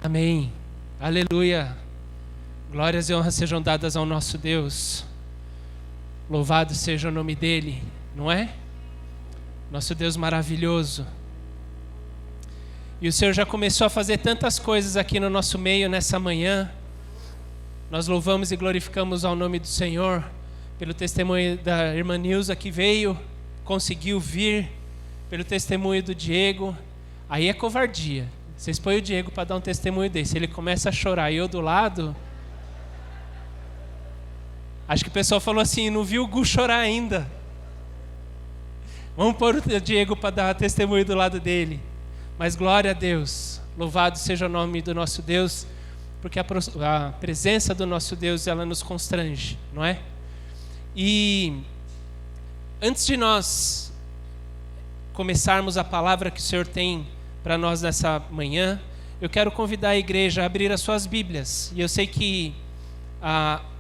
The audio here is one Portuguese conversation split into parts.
Amém. Aleluia. Glórias e honras sejam dadas ao nosso Deus. Louvado seja o nome dele, não é? Nosso Deus maravilhoso. E o Senhor já começou a fazer tantas coisas aqui no nosso meio nessa manhã. Nós louvamos e glorificamos ao nome do Senhor pelo testemunho da irmã Nilza que veio, conseguiu vir, pelo testemunho do Diego. Aí é covardia. Vocês põem o Diego para dar um testemunho desse. Ele começa a chorar e eu do lado. Acho que o pessoal falou assim, não viu o Gu chorar ainda. Vamos pôr o Diego para dar testemunho do lado dele. Mas glória a Deus. Louvado seja o nome do nosso Deus. Porque a presença do nosso Deus, ela nos constrange, não é? E antes de nós começarmos a palavra que o Senhor tem para nós nessa manhã, eu quero convidar a igreja a abrir as suas Bíblias. E eu sei que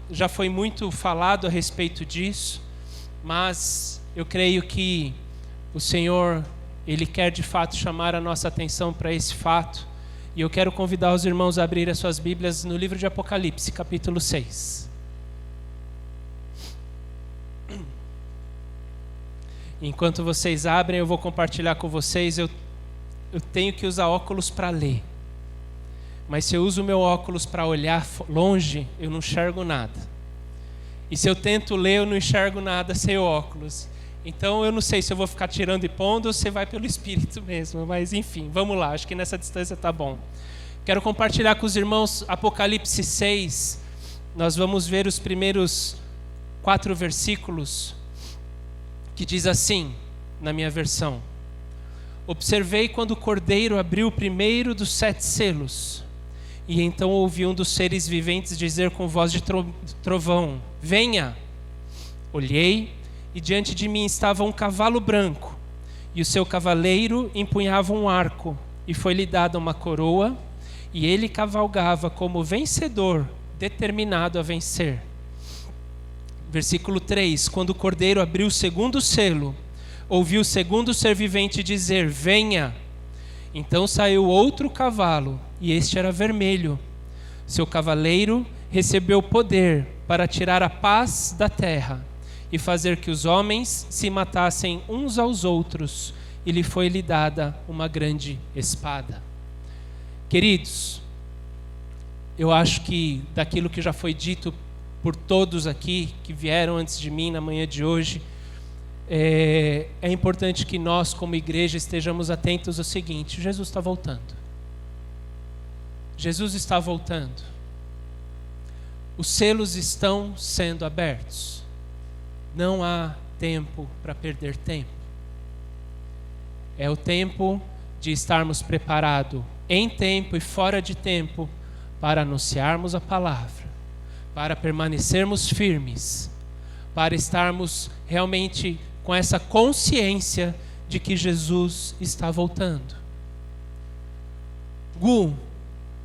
já foi muito falado a respeito disso, mas eu creio que o Senhor, Ele quer de fato chamar a nossa atenção para esse fato. E eu quero convidar os irmãos a abrir as suas Bíblias no livro de Apocalipse, capítulo 6. Enquanto vocês abrem, eu vou compartilhar com vocês. Eu tenho que usar óculos para ler. Mas se eu uso o meu óculos para olhar longe, eu não enxergo nada. E se eu tento ler, eu não enxergo nada sem o óculos. Então eu não sei se eu vou ficar tirando e pondo ou se vai pelo Espírito mesmo. Mas enfim, vamos lá, acho que nessa distância está bom. Quero compartilhar com os irmãos Apocalipse 6. Nós vamos ver os primeiros 4 versículos, que diz assim, na minha versão: Observei quando o Cordeiro abriu o primeiro dos 7 selos, e então ouvi um dos seres viventes dizer com voz de trovão: Venha! Olhei, e diante de mim estava um cavalo branco, e o seu cavaleiro empunhava um arco, e foi-lhe dada uma coroa, e ele cavalgava como vencedor, determinado a vencer. Versículo 3: Quando o Cordeiro abriu o segundo selo, ouvi o segundo ser vivente dizer: Venha! Então saiu outro cavalo, e este era vermelho. Seu cavaleiro recebeu poder para tirar a paz da terra e fazer que os homens se matassem uns aos outros, e lhe foi-lhe dada uma grande espada. Queridos, eu acho que daquilo que já foi dito por todos aqui que vieram antes de mim na manhã de hoje, é importante que nós, como igreja, estejamos atentos ao seguinte: Jesus está voltando. Jesus está voltando. Os selos estão sendo abertos. Não há tempo para perder tempo. É o tempo de estarmos preparados em tempo e fora de tempo para anunciarmos a palavra, para permanecermos firmes, para estarmos realmente com essa consciência de que Jesus está voltando. Gu,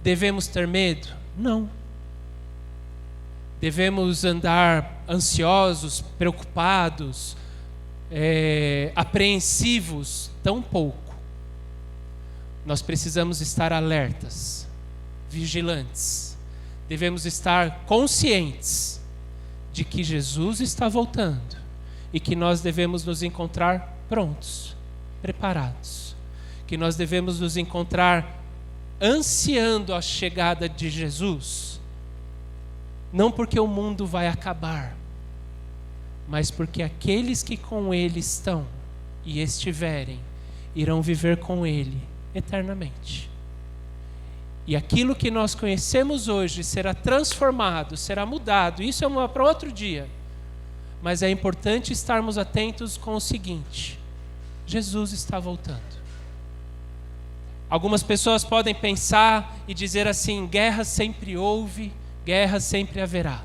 devemos ter medo? Não. Devemos andar ansiosos, preocupados, apreensivos? Tão pouco. Nós precisamos estar alertas, vigilantes. Devemos estar conscientes de que Jesus está voltando e que nós devemos nos encontrar prontos, preparados. Que nós devemos nos encontrar ansiando a chegada de Jesus. Não porque o mundo vai acabar, mas porque aqueles que com Ele estão e estiverem, irão viver com Ele eternamente. E aquilo que nós conhecemos hoje será transformado, será mudado. Isso é para outro dia. Mas é importante estarmos atentos com o seguinte: Jesus está voltando. Algumas pessoas podem pensar e dizer assim: guerra sempre houve, guerra sempre haverá.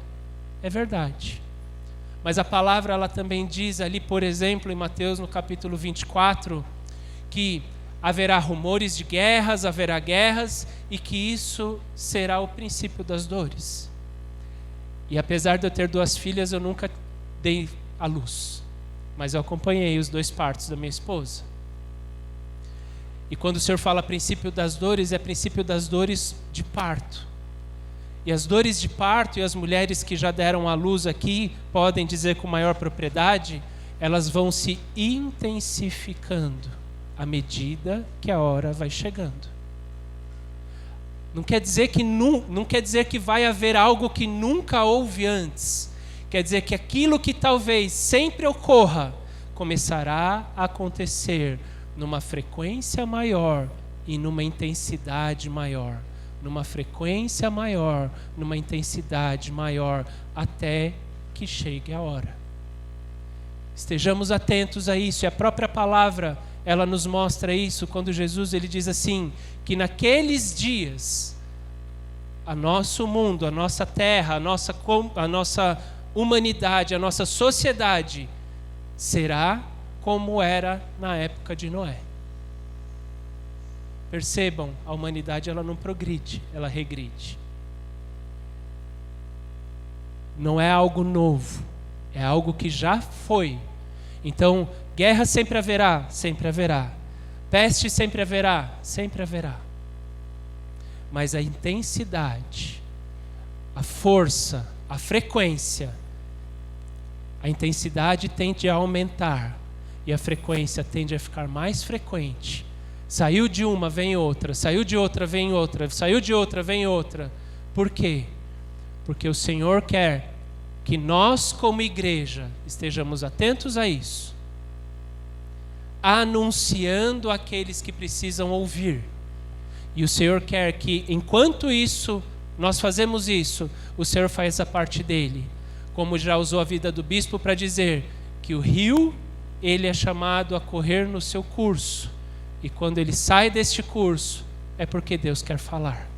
É verdade. Mas a palavra ela também diz ali, por exemplo, em Mateus no capítulo 24, que haverá rumores de guerras, haverá guerras, e que isso será o princípio das dores. E apesar de eu ter 2 filhas, eu nunca dei à luz, mas eu acompanhei os 2 partos da minha esposa. E quando o Senhor fala princípio das dores, é princípio das dores de parto. E as dores de parto, e as mulheres que já deram à luz aqui, podem dizer com maior propriedade, elas vão se intensificando à medida que a hora vai chegando. Não quer dizer que vai haver algo que nunca houve antes. Quer dizer que aquilo que talvez sempre ocorra, começará a acontecer numa frequência maior e numa intensidade maior. Numa frequência maior, numa intensidade maior, até que chegue a hora. Estejamos atentos a isso, e a própria palavra, ela nos mostra isso, quando Jesus ele diz assim, que naqueles dias, o nosso mundo, a nossa terra, a nossa humanidade, a nossa sociedade, será como era na época de Noé. Percebam, a humanidade ela não progride, ela regride. Não é algo novo, é algo que já foi. Então, guerra sempre haverá, sempre haverá. Peste sempre haverá, sempre haverá. Mas a intensidade, a força, a frequência, a intensidade tende a aumentar e a frequência tende a ficar mais frequente. Saiu de uma, vem outra. Saiu de outra, vem outra. Saiu de outra, vem outra. Por quê? Porque o Senhor quer que nós, como igreja, estejamos atentos a isso. Anunciando àqueles que precisam ouvir. E o Senhor quer que, enquanto isso, nós fazemos isso, o Senhor faz a parte dele. Como já usou a vida do bispo para dizer que o rio, ele é chamado a correr no seu curso. E quando ele sai deste curso, é porque Deus quer falar.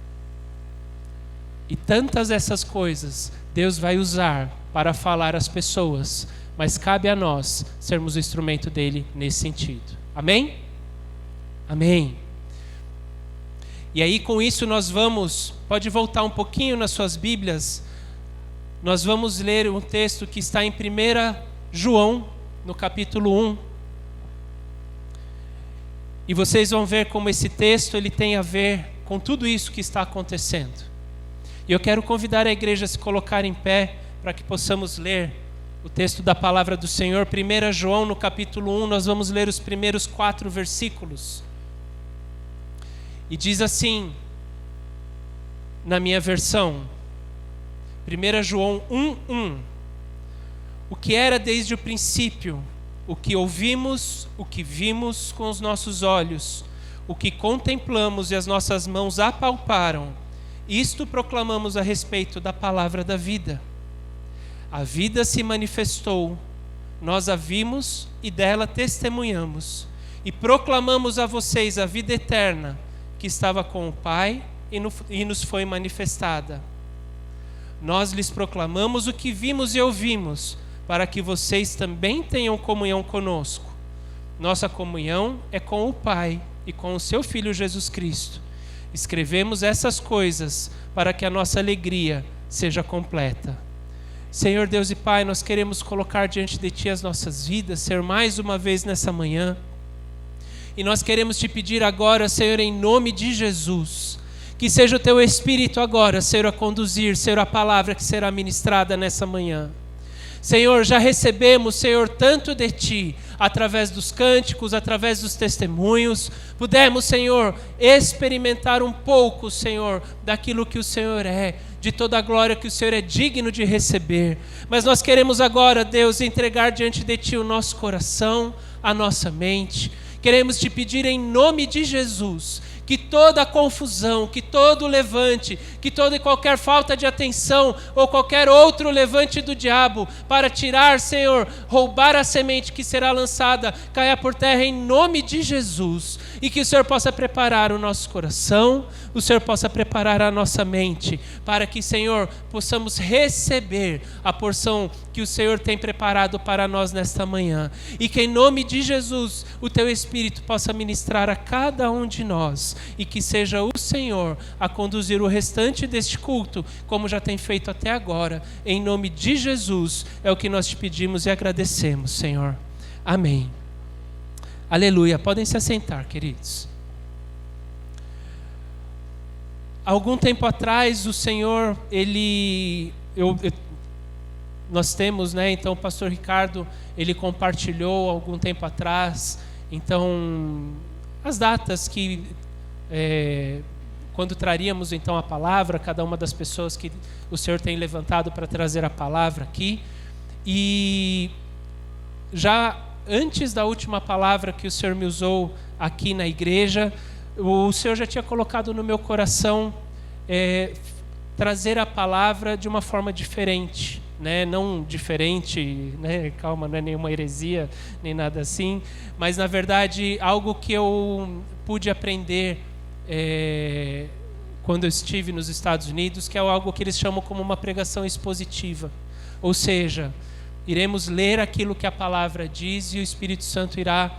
E tantas essas coisas Deus vai usar para falar às pessoas, mas cabe a nós sermos o instrumento dele nesse sentido. Amém? Amém. E aí com isso nós vamos, pode voltar um pouquinho nas suas Bíblias, nós vamos ler um texto que está em 1 João, no capítulo 1. E vocês vão ver como esse texto ele tem a ver com tudo isso que está acontecendo. E eu quero convidar a igreja a se colocar em pé para que possamos ler o texto da palavra do Senhor. 1 João, no capítulo 1, nós vamos ler os primeiros 4 versículos. E diz assim, na minha versão, 1 João 1:1, o que era desde o princípio, o que ouvimos, o que vimos com os nossos olhos, o que contemplamos e as nossas mãos apalparam, isto proclamamos a respeito da palavra da vida. A vida se manifestou, nós a vimos e dela testemunhamos, e proclamamos a vocês a vida eterna, que estava com o Pai e nos foi manifestada. Nós lhes proclamamos o que vimos e ouvimos, para que vocês também tenham comunhão conosco. Nossa comunhão é com o Pai e com o seu Filho Jesus Cristo. Escrevemos essas coisas para que a nossa alegria seja completa. Senhor Deus e Pai, nós queremos colocar diante de Ti as nossas vidas, Senhor, mais uma vez nessa manhã. E nós queremos Te pedir agora, Senhor, em nome de Jesus, que seja o Teu Espírito agora, Senhor, a conduzir, Senhor, a palavra que será ministrada nessa manhã. Senhor, já recebemos, Senhor, tanto de Ti, através dos cânticos, através dos testemunhos, pudemos, Senhor, experimentar um pouco, Senhor, daquilo que o Senhor é, de toda a glória que o Senhor é digno de receber. Mas nós queremos agora, Deus, entregar diante de Ti o nosso coração, a nossa mente. Queremos Te pedir em nome de Jesus, que toda a confusão, que todo o levante, que toda e qualquer falta de atenção ou qualquer outro levante do diabo para tirar, Senhor, roubar a semente que será lançada, caia por terra em nome de Jesus. E que o Senhor possa preparar o nosso coração, o Senhor possa preparar a nossa mente, para que, Senhor, possamos receber a porção que o Senhor tem preparado para nós nesta manhã. E que em nome de Jesus, o Teu Espírito possa ministrar a cada um de nós. E que seja o Senhor a conduzir o restante deste culto, como já tem feito até agora. Em nome de Jesus, é o que nós Te pedimos e agradecemos, Senhor. Amém. Aleluia. Podem se assentar, queridos. algum tempo atrás, o Senhor, nós temos, né? Então, o pastor Ricardo, ele compartilhou algum tempo atrás, então, as datas que, quando traríamos, então, a palavra, cada uma das pessoas que o Senhor tem levantado para trazer a palavra aqui. E já antes da última palavra que o Senhor me usou aqui na igreja, o Senhor já tinha colocado no meu coração trazer a palavra de uma forma diferente, né? Não diferente, né? Calma, não é nenhuma heresia, nem nada assim, mas na verdade algo que eu pude aprender quando eu estive nos Estados Unidos, que é algo que eles chamam como uma pregação expositiva, ou seja, iremos ler aquilo que a palavra diz e o Espírito Santo irá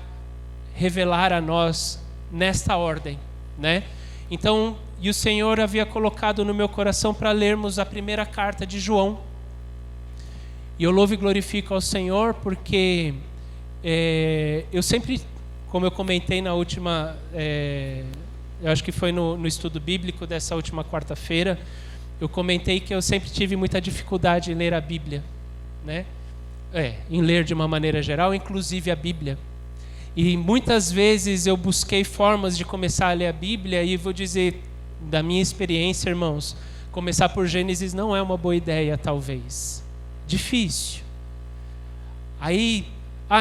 revelar a nós nesta ordem, né? Então, e o Senhor havia colocado no meu coração para lermos a primeira carta de João. E eu louvo e glorifico ao Senhor porque eu sempre, como eu comentei na última, eu acho que foi no estudo bíblico dessa última quarta-feira, eu comentei que eu sempre tive muita dificuldade em ler a Bíblia, né? Em ler de uma maneira geral, inclusive a Bíblia. E muitas vezes eu busquei formas de começar a ler a Bíblia e vou dizer, da minha experiência, irmãos, começar por Gênesis não é uma boa ideia, talvez. Difícil. Aí,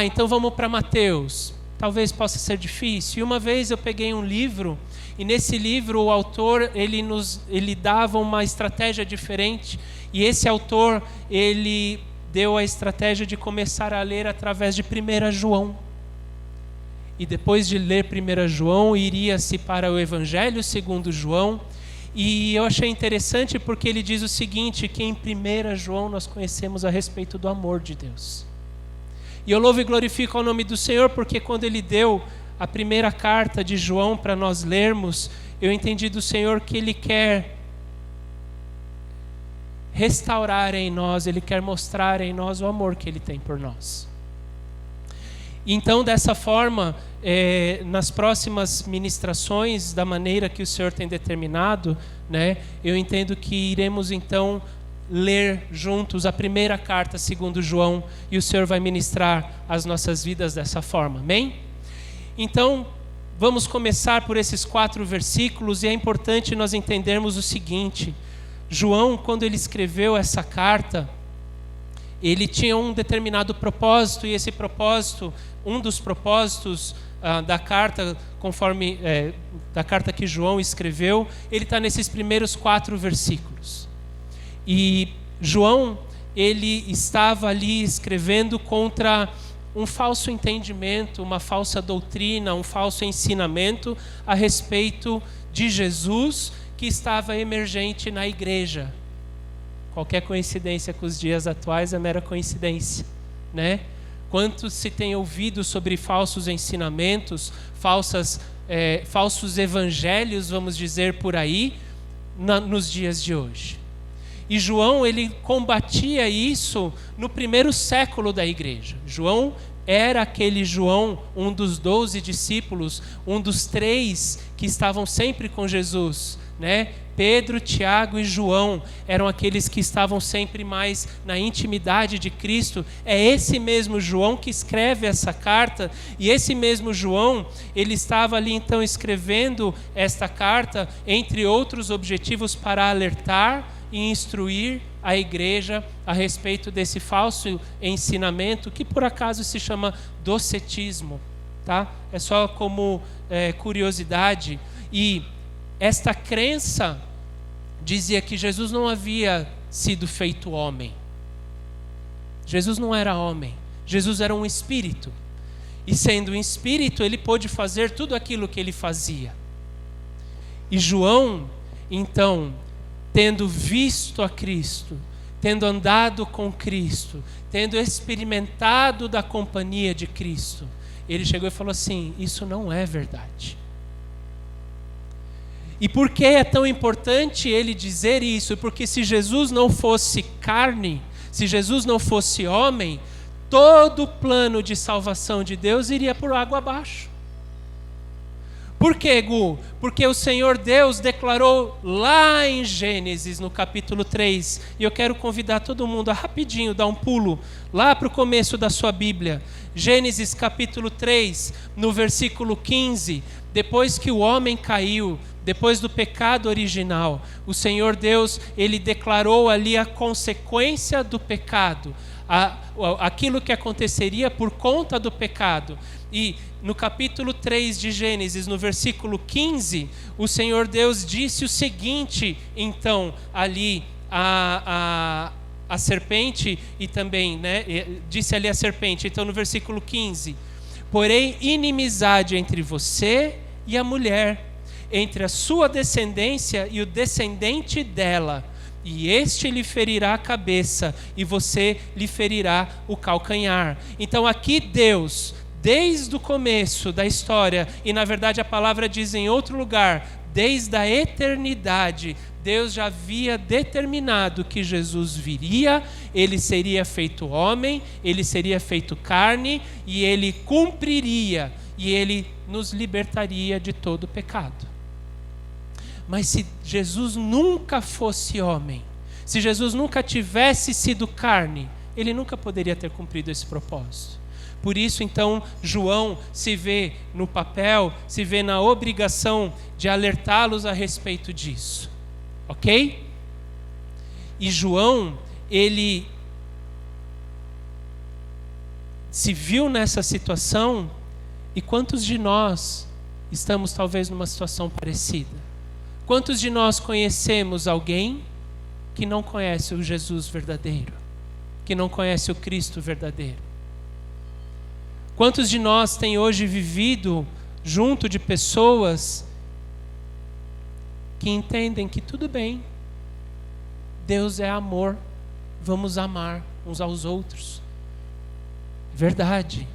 então vamos para Mateus. Talvez possa ser difícil. E uma vez eu peguei um livro, e nesse livro o autor, ele dava uma estratégia diferente, e esse autor, ele deu a estratégia de começar a ler através de 1 João. E depois de ler 1 João, iria-se para o Evangelho segundo João. E eu achei interessante porque ele diz o seguinte, que em 1 João nós conhecemos a respeito do amor de Deus. E eu louvo e glorifico ao nome do Senhor, porque quando ele deu a primeira carta de João para nós lermos, eu entendi do Senhor que ele quer restaurar em nós, ele quer mostrar em nós o amor que ele tem por nós. Então, dessa forma, nas próximas ministrações, da maneira que o Senhor tem determinado, né, eu entendo que iremos então ler juntos a primeira carta segundo João, e o Senhor vai ministrar as nossas vidas dessa forma, amém? Então, vamos começar por esses 4 versículos, e é importante nós entendermos o seguinte: João, quando ele escreveu essa carta, ele tinha um determinado propósito, e esse propósito, um dos propósitos da carta, conforme da carta que João escreveu, ele está nesses primeiros 4 versículos. E João, ele estava ali escrevendo contra um falso entendimento, uma falsa doutrina, um falso ensinamento a respeito de Jesus que estava emergente na igreja. Qualquer coincidência com os dias atuais é mera coincidência, né? Quanto se tem ouvido sobre falsos ensinamentos, falsos evangelhos, vamos dizer por aí, nos dias de hoje. E João, ele combatia isso no primeiro século da igreja. João era aquele João, um dos 12 discípulos, um dos 3 que estavam sempre com Jesus, né? Pedro, Tiago e João eram aqueles que estavam sempre mais na intimidade de Cristo. É esse mesmo João que escreve essa carta, e esse mesmo João, ele estava ali então escrevendo esta carta, entre outros objetivos, para alertar e instruir a igreja a respeito desse falso ensinamento, que por acaso se chama docetismo, tá? É só como curiosidade. E esta crença dizia que Jesus não havia sido feito homem. Jesus não era homem. Jesus era um espírito. E sendo um espírito, ele pôde fazer tudo aquilo que ele fazia. E João, então, tendo visto a Cristo, tendo andado com Cristo, tendo experimentado da companhia de Cristo, ele chegou e falou assim: isso não é verdade. E por que é tão importante ele dizer isso? Porque se Jesus não fosse carne, se Jesus não fosse homem, todo o plano de salvação de Deus iria por água abaixo. Por quê, Gu? Porque o Senhor Deus declarou lá em Gênesis, no capítulo 3, e eu quero convidar todo mundo a rapidinho dar um pulo lá para o começo da sua Bíblia. Gênesis capítulo 3, no versículo 15, depois que o homem caiu, depois do pecado original, o Senhor Deus, ele declarou ali a consequência do pecado, aquilo que aconteceria por conta do pecado. E no capítulo 3 de Gênesis, no versículo 15, o Senhor Deus disse o seguinte, então, ali a serpente, e também, disse ali a serpente, então no versículo 15, porém inimizade entre você e a mulher, entre a sua descendência e o descendente dela, e este lhe ferirá a cabeça, e você lhe ferirá o calcanhar. Então aqui Deus, desde o começo da história, e na verdade a palavra diz em outro lugar, desde a eternidade, Deus já havia determinado que Jesus viria, ele seria feito homem, ele seria feito carne, e ele cumpriria, e ele nos libertaria de todo o pecado. Mas se Jesus nunca fosse homem, se Jesus nunca tivesse sido carne, ele nunca poderia ter cumprido esse propósito. Por isso, então, João se vê no papel, se vê na obrigação de alertá-los a respeito disso. Ok? E João, ele se viu nessa situação, e quantos de nós estamos talvez numa situação parecida? Quantos de nós conhecemos alguém que não conhece o Jesus verdadeiro, que não conhece o Cristo verdadeiro? Quantos de nós têm hoje vivido junto de pessoas que entendem que tudo bem, Deus é amor, vamos amar uns aos outros? Verdade.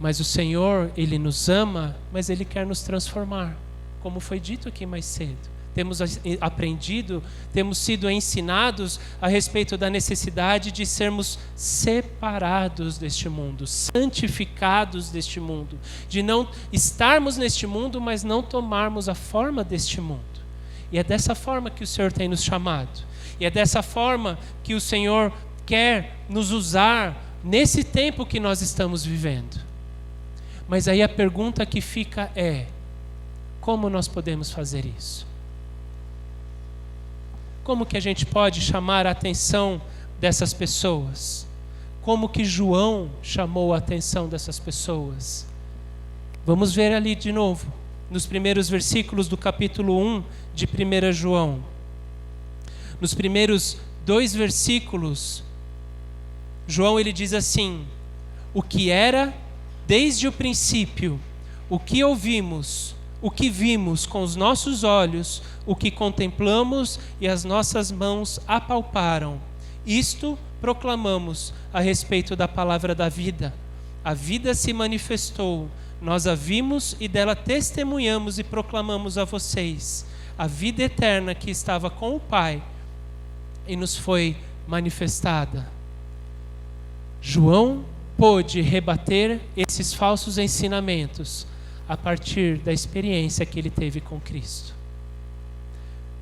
Mas o Senhor, Ele nos ama, mas Ele quer nos transformar, como foi dito aqui mais cedo. Temos aprendido, temos sido ensinados a respeito da necessidade de sermos separados deste mundo, santificados deste mundo, de não estarmos neste mundo, mas não tomarmos a forma deste mundo. E é dessa forma que o Senhor tem nos chamado. E é dessa forma que o Senhor quer nos usar nesse tempo que nós estamos vivendo. Mas aí a pergunta que fica é: como nós podemos fazer isso? Como que a gente pode chamar a atenção dessas pessoas? Como que João chamou a atenção dessas pessoas? Vamos ver ali de novo, nos primeiros versículos do capítulo 1 de 1 João. Nos primeiros 2 versículos, João ele diz assim: o que era desde o princípio, o que ouvimos, o que vimos com os nossos olhos, o que contemplamos e as nossas mãos apalparam, isto proclamamos a respeito da palavra da vida. A vida se manifestou, nós a vimos e dela testemunhamos e proclamamos a vocês. A vida eterna que estava com o Pai e nos foi manifestada. João pôde rebater esses falsos ensinamentos a partir da experiência que ele teve com Cristo.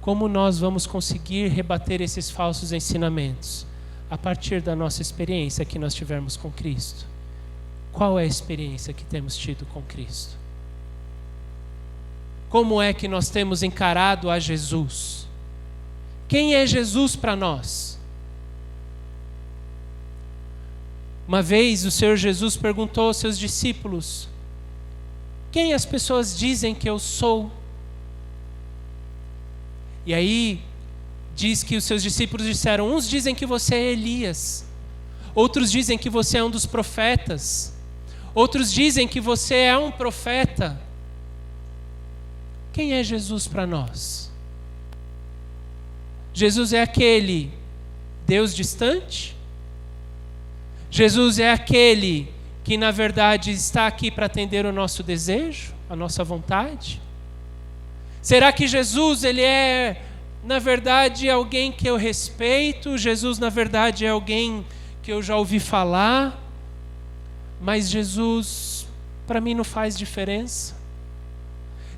Como nós vamos conseguir rebater esses falsos ensinamentos? A partir da nossa experiência que nós tivermos com Cristo. Qual é a experiência que temos tido com Cristo? Como é que nós temos encarado a Jesus? Quem é Jesus para nós? Uma vez o Senhor Jesus perguntou aos seus discípulos: quem as pessoas dizem que eu sou? E aí diz que os seus discípulos disseram: uns dizem que você é Elias, outros dizem que você é um dos profetas, outros dizem que você é um profeta. Quem é Jesus para nós? Jesus é aquele Deus distante? Jesus é aquele que na verdade está aqui para atender o nosso desejo, a nossa vontade? Será que Jesus ele é na verdade alguém que eu respeito? Jesus na verdade é alguém que eu já ouvi falar, mas Jesus para mim não faz diferença?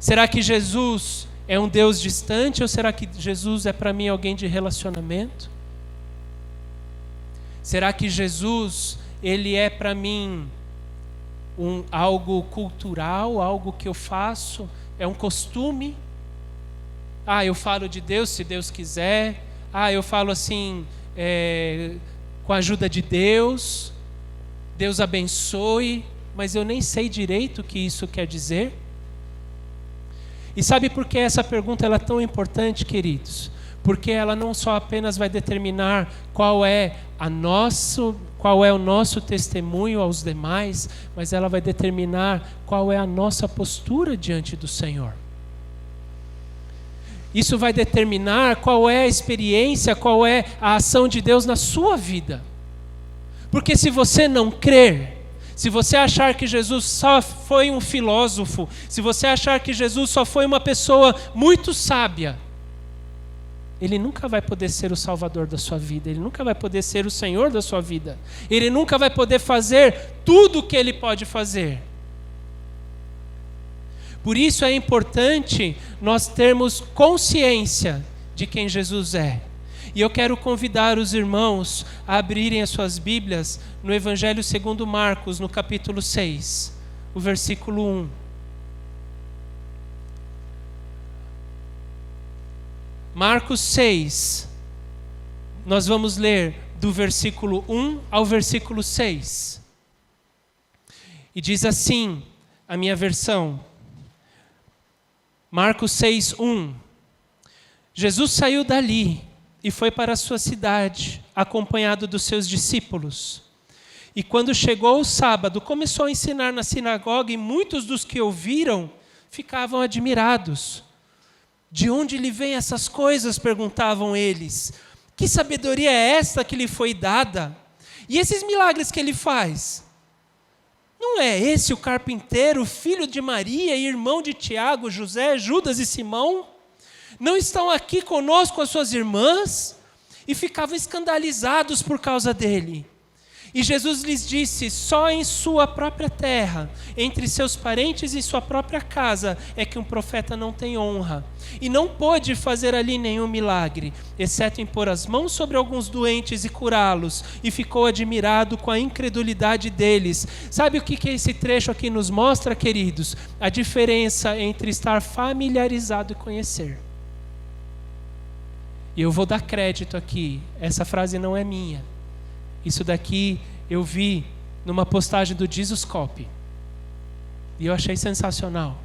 Será que Jesus é um Deus distante ou será que Jesus é para mim alguém de relacionamento? Será que Jesus, ele é para mim algo cultural, algo que eu faço? É um costume? Eu falo de Deus se Deus quiser. Eu falo assim, com a ajuda de Deus. Deus abençoe, mas eu nem sei direito o que isso quer dizer. E sabe por que essa pergunta ela é tão importante, queridos? Porque ela não só apenas vai determinar qual é o nosso testemunho aos demais, mas ela vai determinar qual é a nossa postura diante do Senhor. Isso vai determinar qual é a experiência, qual é a ação de Deus na sua vida. Porque se você não crer, se você achar que Jesus só foi um filósofo, se você achar que Jesus só foi uma pessoa muito sábia, Ele nunca vai poder ser o Salvador da sua vida, Ele nunca vai poder ser o Senhor da sua vida, Ele nunca vai poder fazer tudo o que Ele pode fazer. Por isso é importante nós termos consciência de quem Jesus é. E eu quero convidar os irmãos a abrirem as suas Bíblias no Evangelho segundo Marcos, no capítulo 6, o versículo 1. Marcos 6, nós vamos ler do versículo 1 ao versículo 6. E diz assim, a minha versão, Marcos 6, 1. Jesus saiu dali e foi para a sua cidade, acompanhado dos seus discípulos. E quando chegou o sábado, começou a ensinar na sinagoga, e muitos dos que ouviram ficavam admirados. De onde lhe vêm essas coisas? Perguntavam eles. Que sabedoria é esta que lhe foi dada? E esses milagres que ele faz? Não é esse o carpinteiro, filho de Maria e irmão de Tiago, José, Judas e Simão? Não estão aqui conosco as suas irmãs? E ficavam escandalizados por causa dele. E Jesus lhes disse, só em sua própria terra, entre seus parentes e sua própria casa, é que um profeta não tem honra. E não pôde fazer ali nenhum milagre, exceto impor as mãos sobre alguns doentes e curá-los. E ficou admirado com a incredulidade deles. Sabe o que esse trecho aqui nos mostra, queridos? A diferença entre estar familiarizado e conhecer. E eu vou dar crédito aqui, essa frase não é minha. Isso daqui eu vi numa postagem do Jesuscope. E eu achei sensacional.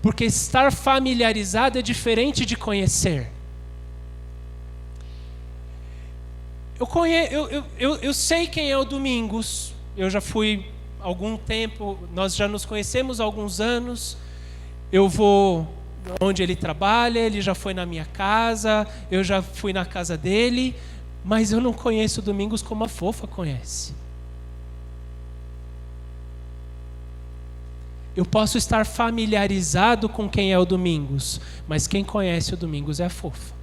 Porque estar familiarizado é diferente de conhecer. Eu sei quem é o Domingos. Eu já fui há algum tempo, nós já nos conhecemos há alguns anos. Eu vou onde ele trabalha, ele já foi na minha casa, eu já fui na casa dele, mas eu não conheço o Domingos como a Fofa conhece. Eu posso estar familiarizado com quem é o Domingos, mas quem conhece o Domingos é a Fofa.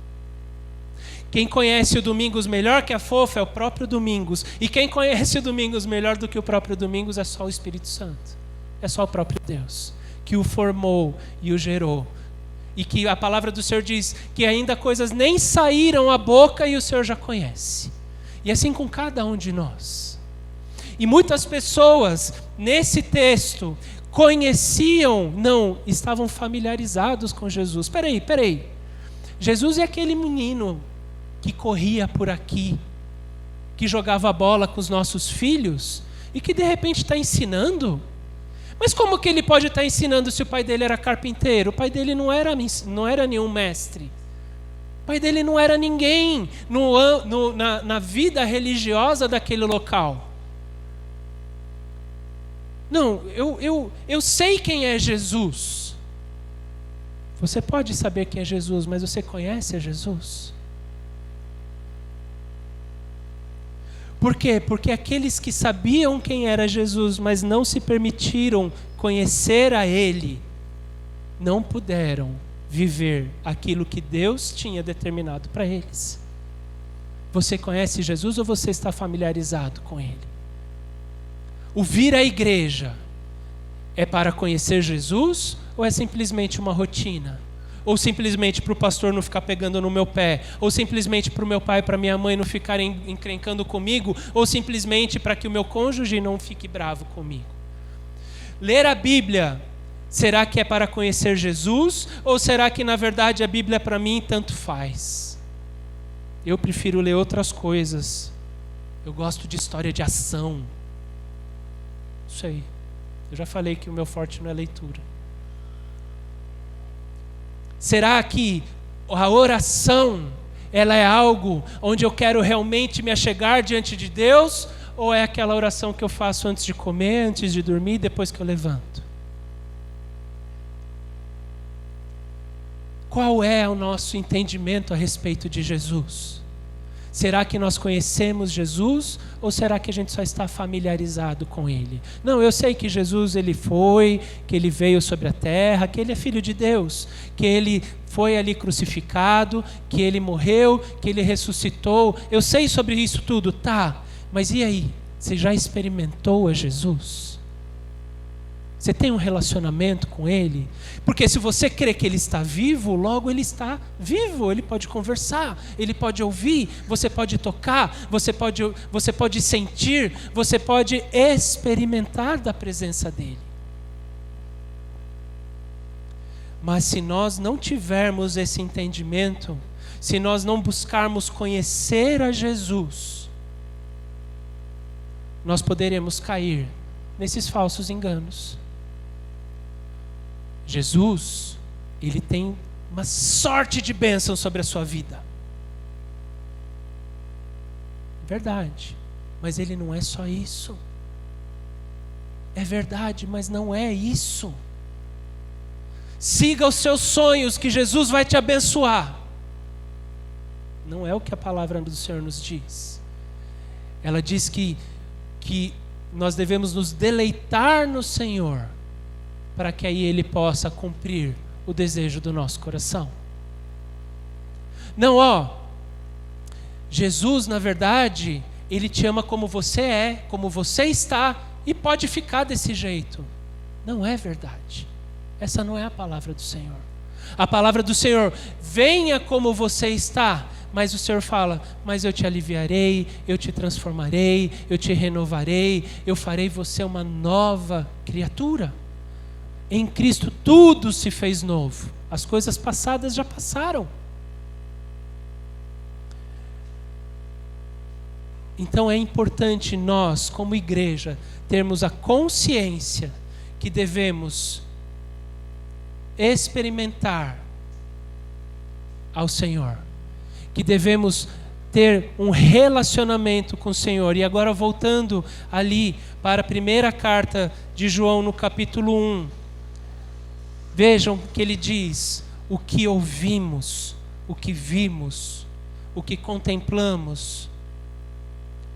Quem conhece o Domingos melhor que a Fofa é o próprio Domingos. E quem conhece o Domingos melhor do que o próprio Domingos é só o Espírito Santo. É só o próprio Deus, que o formou e o gerou. E que a palavra do Senhor diz que ainda coisas nem saíram à boca e o Senhor já conhece. E assim com cada um de nós. E muitas pessoas, nesse texto, conheciam, não, estavam familiarizados com Jesus. Espera aí. Jesus é aquele menino que corria por aqui, que jogava bola com os nossos filhos e que de repente está ensinando. Mas como que ele pode estar ensinando se o pai dele era carpinteiro? O pai dele não era nenhum mestre. O pai dele não era ninguém na vida religiosa daquele local. Não, eu sei quem é Jesus. Você pode saber quem é Jesus, mas você conhece a Jesus? Por quê? Porque aqueles que sabiam quem era Jesus, mas não se permitiram conhecer a Ele, não puderam viver aquilo que Deus tinha determinado para eles. Você conhece Jesus ou você está familiarizado com Ele? O vir à igreja é para conhecer Jesus Ou é simplesmente uma rotina? Ou simplesmente para o pastor não ficar pegando no meu pé? Ou simplesmente para o meu pai e para minha mãe não ficarem encrencando comigo? Ou simplesmente para que o meu cônjuge não fique bravo comigo? Ler a Bíblia, será que é para conhecer Jesus? Ou será que na verdade a Bíblia para mim tanto faz? Eu prefiro ler outras coisas. Eu gosto de história de ação. Isso aí. Eu já falei que o meu forte não é leitura. Será que a oração, ela é algo onde eu quero realmente me achegar diante de Deus? Ou é aquela oração que eu faço antes de comer, antes de dormir, depois que eu levanto? Qual é o nosso entendimento a respeito de Jesus? Será que nós conhecemos Jesus ou será que a gente só está familiarizado com Ele? Não, eu sei que Jesus ele foi, que Ele veio sobre a terra, que Ele é Filho de Deus, que Ele foi ali crucificado, que Ele morreu, que Ele ressuscitou. Eu sei sobre isso tudo, tá? Mas e aí? Você já experimentou a Jesus? Você tem um relacionamento com Ele? Porque se você crê que Ele está vivo, logo Ele está vivo. Ele pode conversar, Ele pode ouvir, você pode tocar, você pode sentir, você pode experimentar da presença dEle. Mas se nós não tivermos esse entendimento, se nós não buscarmos conhecer a Jesus, nós poderemos cair nesses falsos enganos. Jesus, Ele tem uma sorte de bênção sobre a sua vida. Verdade, mas Ele não é só isso. É verdade, mas não é isso. Siga os seus sonhos que Jesus vai te abençoar. Não é o que a palavra do Senhor nos diz. Ela diz que nós devemos nos deleitar no Senhor, para que aí Ele possa cumprir o desejo do nosso coração. Não, Jesus, na verdade, Ele te ama como você é, como você está, e pode ficar desse jeito. Não é verdade. Essa não é a palavra do Senhor. A palavra do Senhor, venha como você está, mas o Senhor fala, mas eu te aliviarei, eu te transformarei, eu te renovarei, eu farei você uma nova criatura. Em Cristo tudo se fez novo. As coisas passadas já passaram. Então é importante nós, como igreja, termos a consciência que devemos experimentar ao Senhor, que devemos ter um relacionamento com o Senhor. E agora voltando ali para a primeira carta de João no capítulo 1, vejam que ele diz: o que ouvimos, o que vimos, o que contemplamos,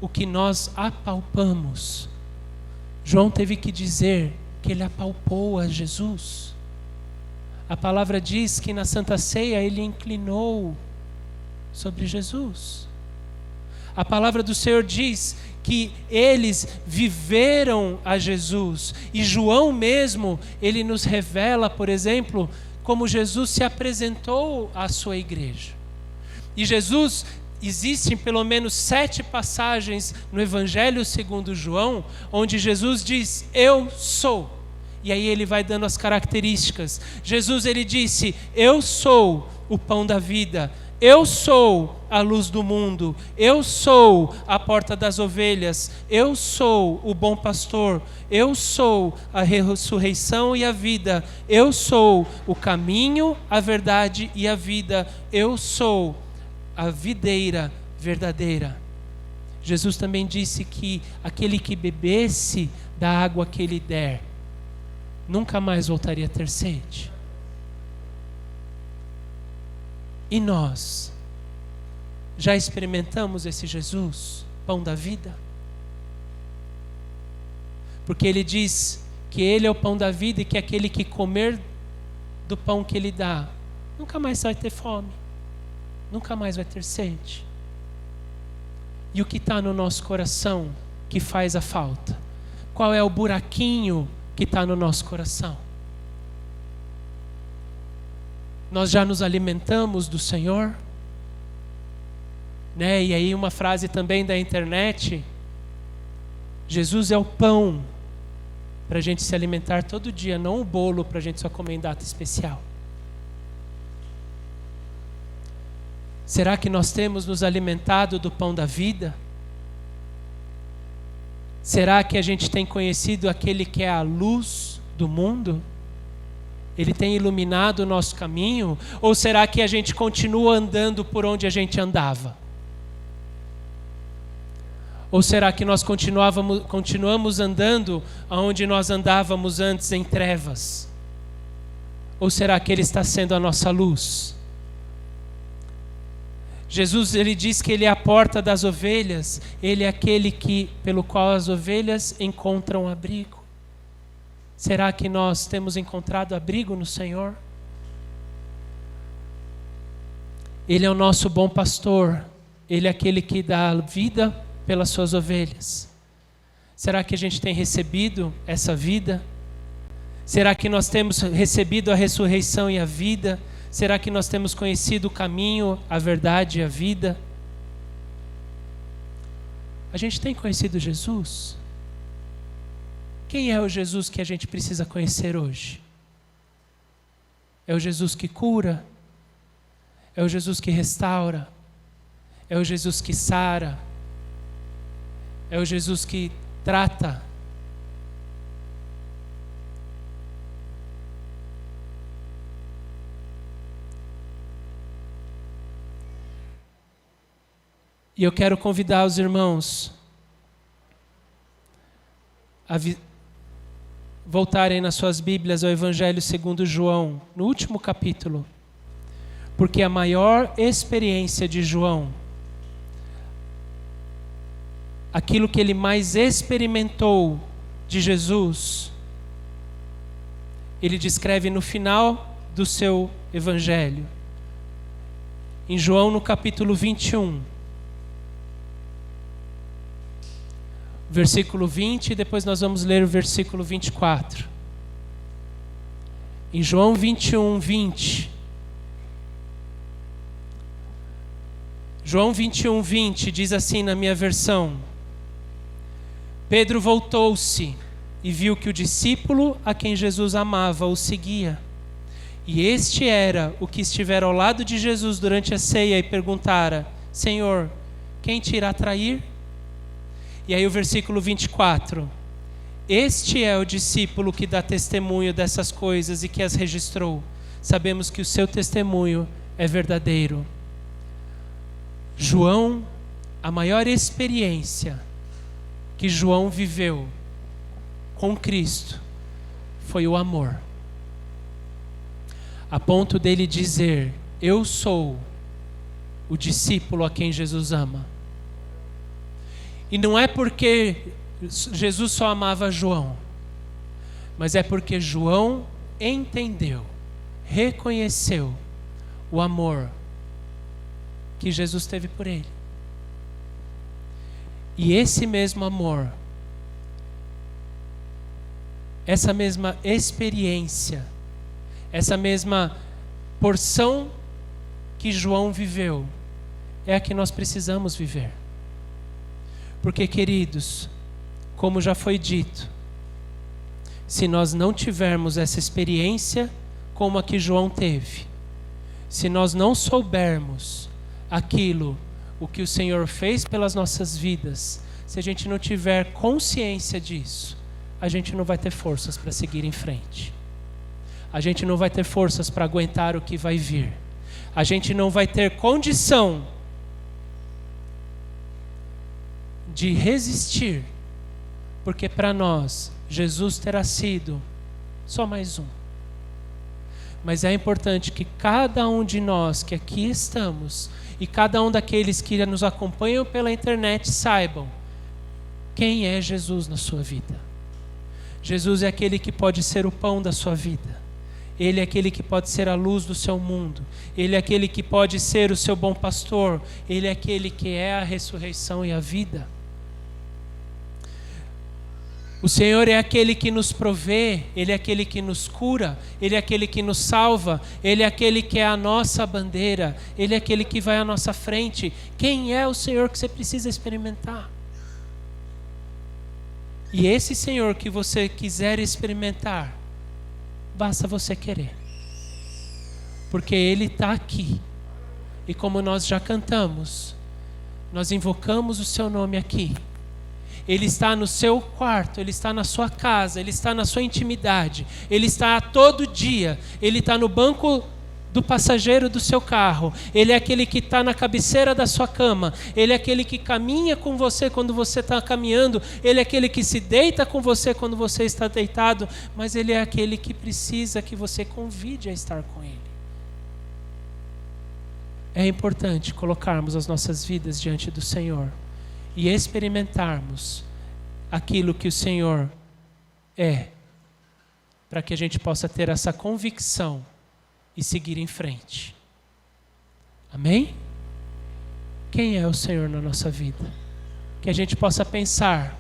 o que nós apalpamos. João teve que dizer que ele apalpou a Jesus. A palavra diz que na Santa Ceia ele inclinou sobre Jesus. A palavra do Senhor diz que eles viveram a Jesus. E João mesmo, ele nos revela, por exemplo, como Jesus se apresentou à sua igreja. E Jesus, existem pelo menos 7 passagens no Evangelho segundo João, onde Jesus diz, eu sou. E aí ele vai dando as características. Jesus, ele disse, eu sou o pão da vida. Eu sou a luz do mundo, eu sou a porta das ovelhas, eu sou o bom pastor, eu sou a ressurreição e a vida, eu sou o caminho, a verdade e a vida, eu sou a videira verdadeira. Jesus também disse que aquele que bebesse da água que ele der, nunca mais voltaria a ter sede. E nós já experimentamos esse Jesus, pão da vida? Porque ele diz que ele é o pão da vida e que aquele que comer do pão que ele dá, nunca mais vai ter fome, nunca mais vai ter sede. E o que está no nosso coração que faz a falta? Qual é o buraquinho que está no nosso coração? Nós já nos alimentamos do Senhor? Né? E aí uma frase também da internet: Jesus é o pão para a gente se alimentar todo dia, não o bolo para a gente só comer em data especial. Será que nós temos nos alimentado do pão da vida? Será que a gente tem conhecido aquele que é a luz do mundo? Ele tem iluminado o nosso caminho? Ou será que a gente continua andando por onde a gente andava? Ou será que nós continuamos andando onde nós andávamos antes, em trevas? Ou será que Ele está sendo a nossa luz? Jesus, Ele diz que Ele é a porta das ovelhas. Ele é aquele pelo qual as ovelhas encontram abrigo. Será que nós temos encontrado abrigo no Senhor? Ele é o nosso bom pastor. Ele é aquele que dá a vida pelas suas ovelhas. Será que a gente tem recebido essa vida? Será que nós temos recebido a ressurreição e a vida? Será que nós temos conhecido o caminho, a verdade e a vida? A gente tem conhecido Jesus? Quem é o Jesus que a gente precisa conhecer hoje? É o Jesus que cura? É o Jesus que restaura? É o Jesus que sara? É o Jesus que trata? E eu quero convidar os irmãos a voltarem nas suas Bíblias ao Evangelho segundo João, no último capítulo. Porque a maior experiência de João, aquilo que ele mais experimentou de Jesus, ele descreve no final do seu Evangelho. Em João, no capítulo 21. Versículo 20, e depois nós vamos ler o versículo 24. Em João 21, 20. João 21, 20 diz assim na minha versão: Pedro voltou-se e viu que o discípulo a quem Jesus amava o seguia. E este era o que estivera ao lado de Jesus durante a ceia e perguntara: Senhor, quem te irá trair? E aí o versículo 24: Este é o discípulo que dá testemunho dessas coisas e que as registrou. Sabemos que o seu testemunho é verdadeiro. João, a maior experiência que João viveu com Cristo foi o amor. A ponto dele dizer: eu sou o discípulo a quem Jesus ama. E não é porque Jesus só amava João, mas é porque João entendeu, reconheceu o amor que Jesus teve por ele. E esse mesmo amor, essa mesma experiência, essa mesma porção que João viveu, é a que nós precisamos viver. Porque, queridos, como já foi dito, se nós não tivermos essa experiência como a que João teve, se nós não soubermos o que o Senhor fez pelas nossas vidas, se a gente não tiver consciência disso, a gente não vai ter forças para seguir em frente. A gente não vai ter forças para aguentar o que vai vir. A gente não vai ter condição de resistir, porque para nós Jesus terá sido só mais um. Mas é importante que cada um de nós que aqui estamos e cada um daqueles que nos acompanham pela internet saibam quem é Jesus na sua vida. Jesus é aquele que pode ser o pão da sua vida. Ele é aquele que pode ser a luz do seu mundo. Ele é aquele que pode ser o seu bom pastor. Ele é aquele que é a ressurreição e a vida. O Senhor é aquele que nos provê, Ele é aquele que nos cura, Ele é aquele que nos salva, Ele é aquele que é a nossa bandeira, Ele é aquele que vai à nossa frente. Quem é o Senhor que você precisa experimentar? E esse Senhor que você quiser experimentar, basta você querer. Porque Ele está aqui. E como nós já cantamos, nós invocamos o Seu nome aqui. Ele está no seu quarto, Ele está na sua casa, Ele está na sua intimidade, Ele está todo dia, Ele está no banco do passageiro do seu carro, Ele é aquele que está na cabeceira da sua cama, Ele é aquele que caminha com você quando você está caminhando, Ele é aquele que se deita com você quando você está deitado, mas Ele é aquele que precisa que você convide a estar com Ele. É importante colocarmos as nossas vidas diante do Senhor e experimentarmos aquilo que o Senhor é, para que a gente possa ter essa convicção e seguir em frente. Amém? Quem é o Senhor na nossa vida? Que a gente possa pensar,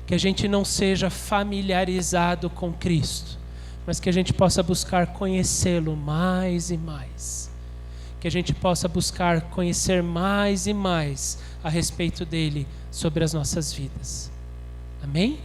que a gente não seja familiarizado com Cristo, mas que a gente possa buscar conhecê-lo mais e mais. Que a gente possa buscar conhecer mais e mais a respeito dele sobre as nossas vidas. Amém?